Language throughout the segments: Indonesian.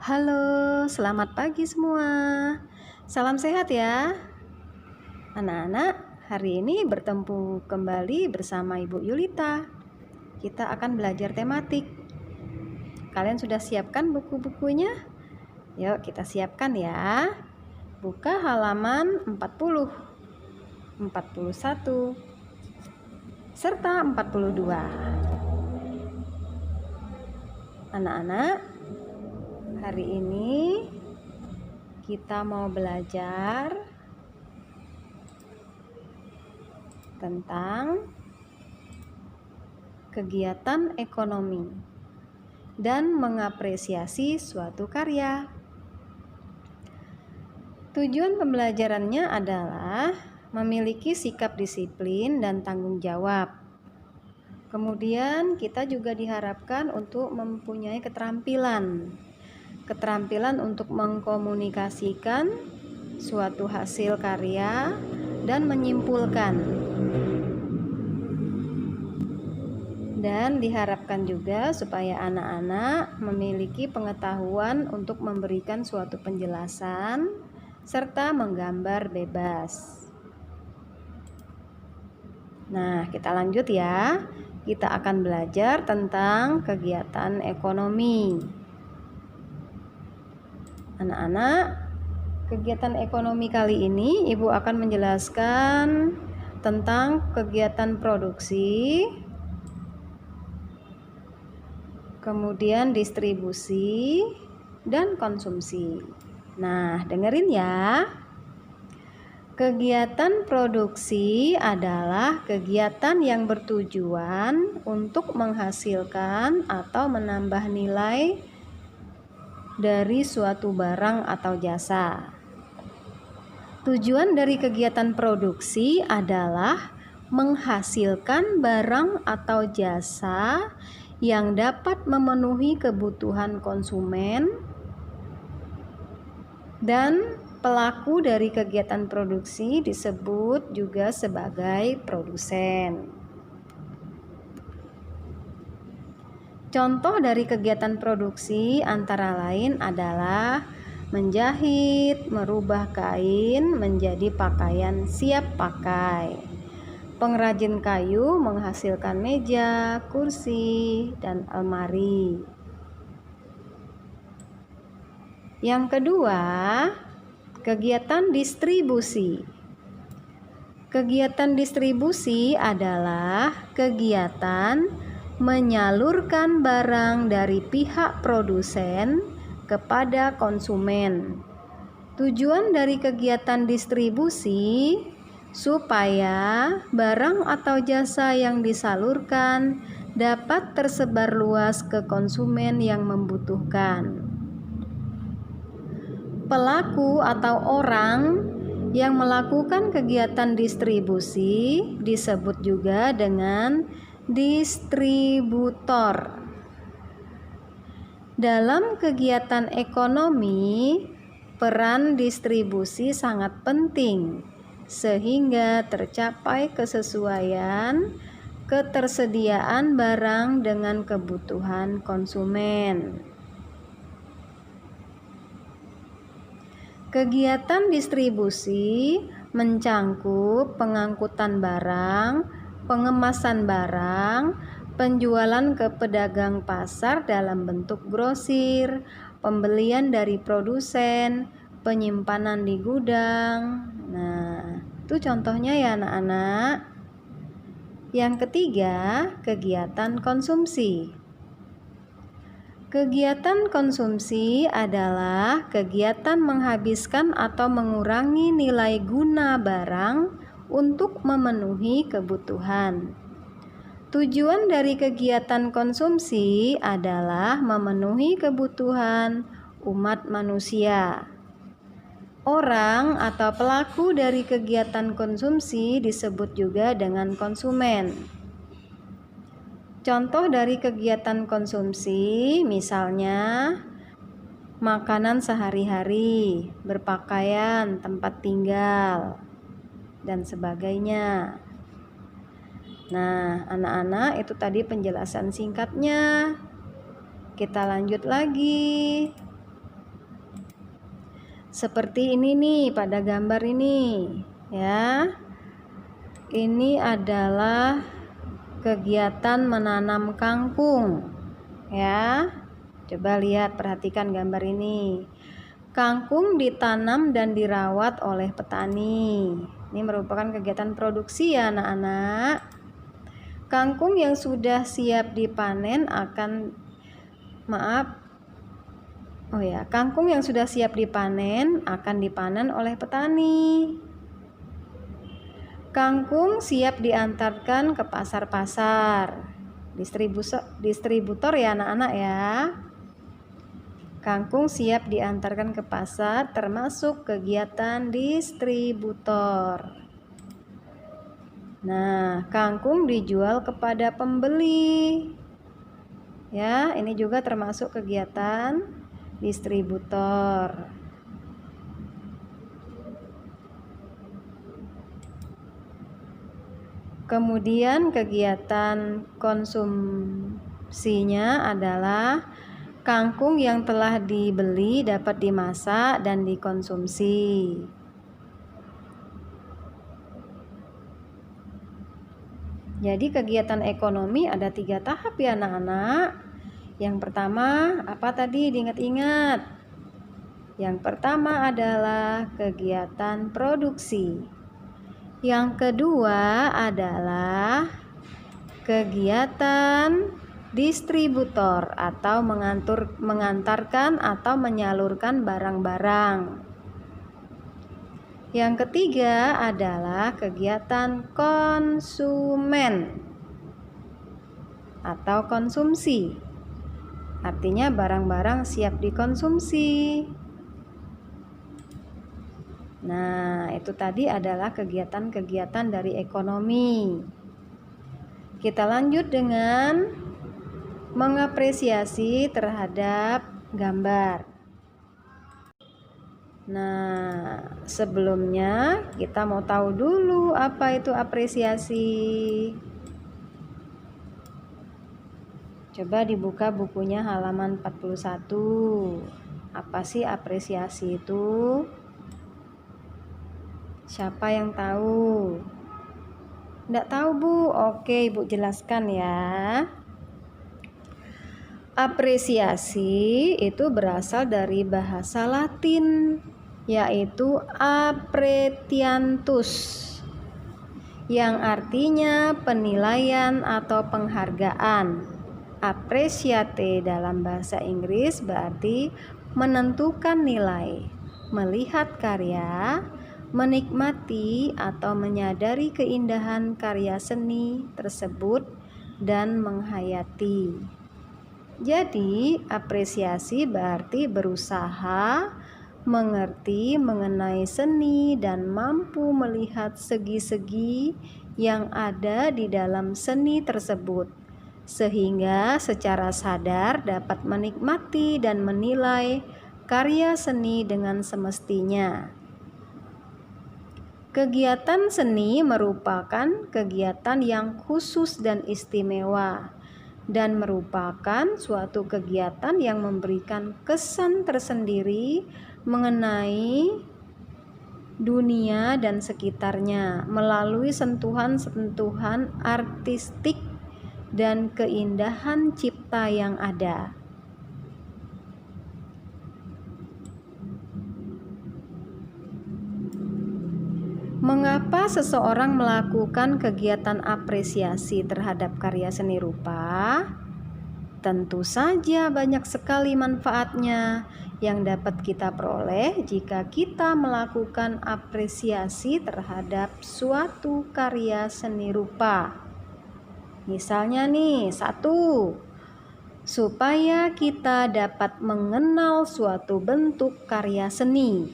Halo, selamat pagi semua. Salam sehat ya. Anak-anak, hari ini bertemu kembali bersama Ibu Yulita. Kita akan belajar tematik. Kalian sudah siapkan buku-bukunya? Yuk kita siapkan ya. Buka halaman 40, 41, serta 42. Anak-anak, hari ini kita mau belajar tentang kegiatan ekonomi dan mengapresiasi suatu karya. Tujuan pembelajarannya adalah memiliki sikap disiplin dan tanggung jawab. Kemudian kita juga diharapkan untuk mempunyai keterampilan untuk mengkomunikasikan suatu hasil karya dan menyimpulkan. Dan diharapkan juga supaya anak-anak memiliki pengetahuan untuk memberikan suatu penjelasan serta menggambar bebas. Nah, kita lanjut ya. Kita akan belajar tentang kegiatan ekonomi. Anak-anak, kegiatan ekonomi kali ini Ibu akan menjelaskan tentang kegiatan produksi, kemudian distribusi dan konsumsi. Nah, dengerin ya. Kegiatan produksi adalah kegiatan yang bertujuan untuk menghasilkan atau menambah nilai dari suatu barang atau jasa. Tujuan dari kegiatan produksi adalah menghasilkan barang atau jasa yang dapat memenuhi kebutuhan konsumen, dan pelaku dari kegiatan produksi disebut juga sebagai produsen. Contoh dari kegiatan produksi antara lain adalah menjahit, merubah kain menjadi pakaian siap pakai. Pengrajin kayu menghasilkan meja, kursi, dan almari. Yang kedua, kegiatan distribusi. Kegiatan distribusi adalah kegiatan menyalurkan barang dari pihak produsen kepada konsumen. Tujuan dari kegiatan distribusi supaya barang atau jasa yang disalurkan dapat tersebar luas ke konsumen yang membutuhkan. Pelaku atau orang yang melakukan kegiatan distribusi disebut juga dengan distributor. Dalam kegiatan ekonomi, peran distribusi sangat penting sehingga tercapai kesesuaian ketersediaan barang dengan kebutuhan konsumen. Kegiatan distribusi mencangkup pengangkutan barang, pengemasan barang, penjualan ke pedagang pasar dalam bentuk grosir, pembelian dari produsen, penyimpanan di gudang. Nah, itu contohnya ya anak-anak. Yang ketiga, kegiatan konsumsi. Kegiatan konsumsi adalah kegiatan menghabiskan atau mengurangi nilai guna barang untuk memenuhi kebutuhan. Tujuan dari kegiatan konsumsi adalah memenuhi kebutuhan umat manusia. Orang atau pelaku dari kegiatan konsumsi disebut juga dengan konsumen. Contoh dari kegiatan konsumsi misalnya makanan sehari-hari, berpakaian, tempat tinggal, dan sebagainya. Nah, anak-anak, itu tadi penjelasan singkatnya. Kita lanjut lagi. Seperti ini nih pada gambar ini ya. Ini adalah kegiatan menanam kangkung ya. Coba lihat, perhatikan gambar ini. Kangkung ditanam dan dirawat oleh petani. Ini merupakan kegiatan produksi ya anak-anak. Kangkung yang sudah siap dipanen kangkung yang sudah siap dipanen akan dipanen oleh petani. Kangkung siap diantarkan ke pasar-pasar. Distributor ya anak-anak ya. Kangkung siap diantarkan ke pasar, termasuk kegiatan distributor. Nah, kangkung dijual kepada pembeli. Ya, ini juga termasuk kegiatan distributor. Kemudian kegiatan konsumsinya adalah kangkung yang telah dibeli dapat dimasak dan dikonsumsi. Jadi kegiatan ekonomi ada 3 tahap ya anak-anak. Yang pertama apa tadi, diingat-ingat? Yang pertama adalah kegiatan produksi. Yang kedua adalah kegiatan distributor atau mengantarkan atau menyalurkan barang-barang. Yang ketiga adalah kegiatan konsumen atau konsumsi. Artinya barang-barang siap dikonsumsi. Nah, itu tadi adalah kegiatan-kegiatan dari ekonomi. Kita lanjut dengan mengapresiasi terhadap gambar. Nah, sebelumnya kita mau tahu dulu apa itu apresiasi. Coba dibuka bukunya halaman 41. Apa sih apresiasi itu? Siapa yang tahu? Nggak tahu, Bu? Oke, Ibu jelaskan ya. Apresiasi itu berasal dari bahasa Latin, yaitu appretiantus, yang artinya penilaian atau penghargaan. Appreciate dalam bahasa Inggris berarti menentukan nilai, melihat karya, menikmati atau menyadari keindahan karya seni tersebut dan menghayati. Jadi, apresiasi berarti berusaha mengerti mengenai seni dan mampu melihat segi-segi yang ada di dalam seni tersebut, sehingga secara sadar dapat menikmati dan menilai karya seni dengan semestinya. Kegiatan seni merupakan kegiatan yang khusus dan istimewa, dan merupakan suatu kegiatan yang memberikan kesan tersendiri mengenai dunia dan sekitarnya melalui sentuhan-sentuhan artistik dan keindahan cipta yang ada. Mengapa seseorang melakukan kegiatan apresiasi terhadap karya seni rupa? Tentu saja banyak sekali manfaatnya yang dapat kita peroleh jika kita melakukan apresiasi terhadap suatu karya seni rupa. Misalnya nih, 1, supaya kita dapat mengenal suatu bentuk karya seni.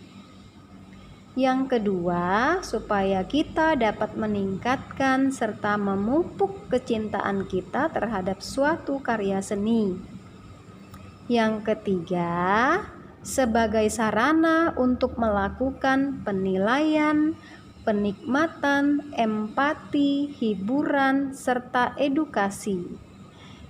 Yang kedua, supaya kita dapat meningkatkan serta memupuk kecintaan kita terhadap suatu karya seni. Yang ketiga, sebagai sarana untuk melakukan penilaian, penikmatan, empati, hiburan, serta edukasi.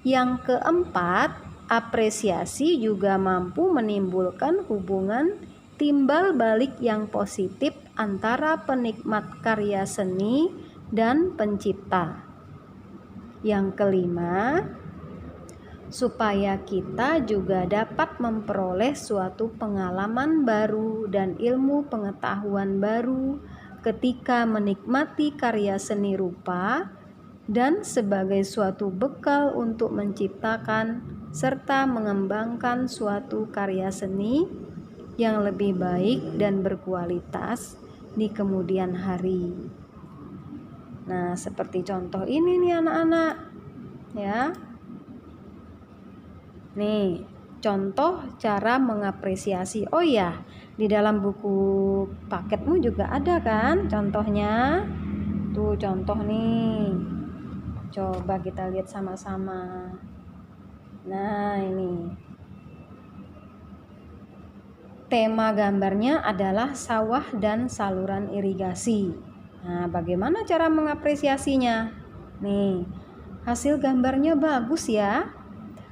Yang keempat, apresiasi juga mampu menimbulkan hubungan timbal balik yang positif antara penikmat karya seni dan pencipta. Yang kelima, supaya kita juga dapat memperoleh suatu pengalaman baru dan ilmu pengetahuan baru ketika menikmati karya seni rupa, dan sebagai suatu bekal untuk menciptakan serta mengembangkan suatu karya seni yang lebih baik dan berkualitas di kemudian hari. Nah, seperti contoh ini nih anak-anak, ya. Nih, contoh cara mengapresiasi. Oh ya, di dalam buku paketmu juga ada kan contohnya? Tuh contoh nih. Coba kita lihat sama-sama. Nah, ini. Tema gambarnya adalah sawah dan saluran irigasi. Nah, bagaimana cara mengapresiasinya? Nih, hasil gambarnya bagus ya.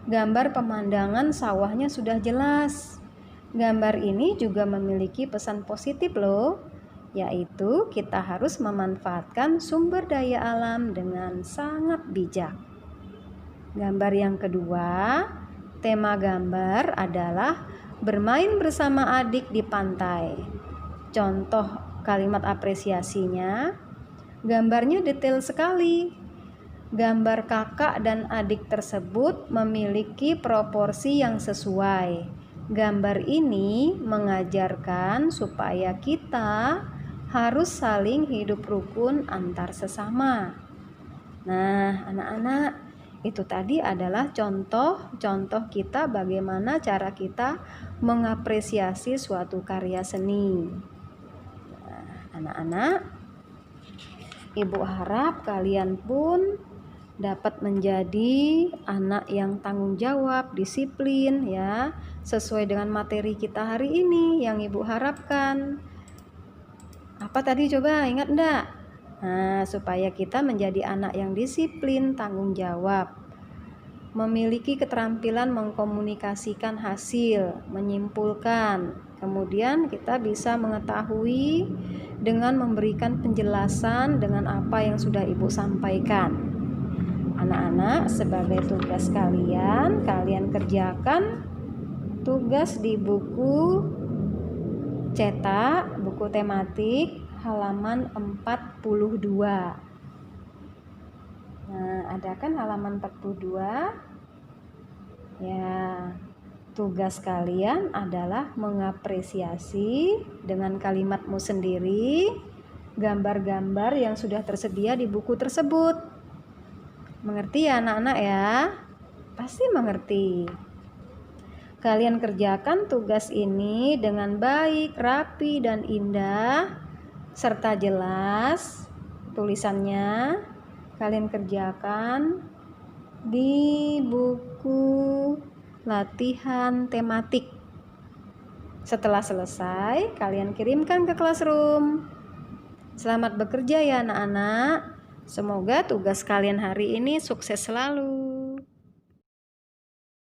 Gambar pemandangan sawahnya sudah jelas. Gambar ini juga memiliki pesan positif loh, yaitu kita harus memanfaatkan sumber daya alam dengan sangat bijak. Gambar yang kedua, tema gambar adalah bermain bersama adik di pantai. Contoh kalimat apresiasinya, gambarnya detail sekali. Gambar kakak dan adik tersebut memiliki proporsi yang sesuai. Gambar ini mengajarkan supaya kita harus saling hidup rukun antar sesama. Nah, anak-anak, itu tadi adalah contoh-contoh kita bagaimana cara kita mengapresiasi suatu karya seni. Nah, anak-anak, Ibu harap kalian pun dapat menjadi anak yang tanggung jawab, disiplin ya, sesuai dengan materi kita hari ini yang Ibu harapkan. Apa tadi coba ingat enggak? Nah, supaya kita menjadi anak yang disiplin, tanggung jawab, memiliki keterampilan mengkomunikasikan hasil, menyimpulkan. Kemudian kita bisa mengetahui dengan memberikan penjelasan dengan apa yang sudah Ibu sampaikan. Anak-anak, sebagai tugas kalian kerjakan tugas di buku cetak, buku tematik halaman 42. Nah, ada kan halaman 42? Ya, tugas kalian adalah mengapresiasi dengan kalimatmu sendiri gambar-gambar yang sudah tersedia di buku tersebut. Mengerti ya anak-anak ya? Pasti mengerti. Kalian kerjakan tugas ini dengan baik, rapi, dan indah, serta jelas tulisannya. Kalian kerjakan di buku latihan tematik. Setelah selesai, kalian kirimkan ke classroom. Selamat bekerja ya anak-anak. Semoga tugas kalian hari ini sukses selalu.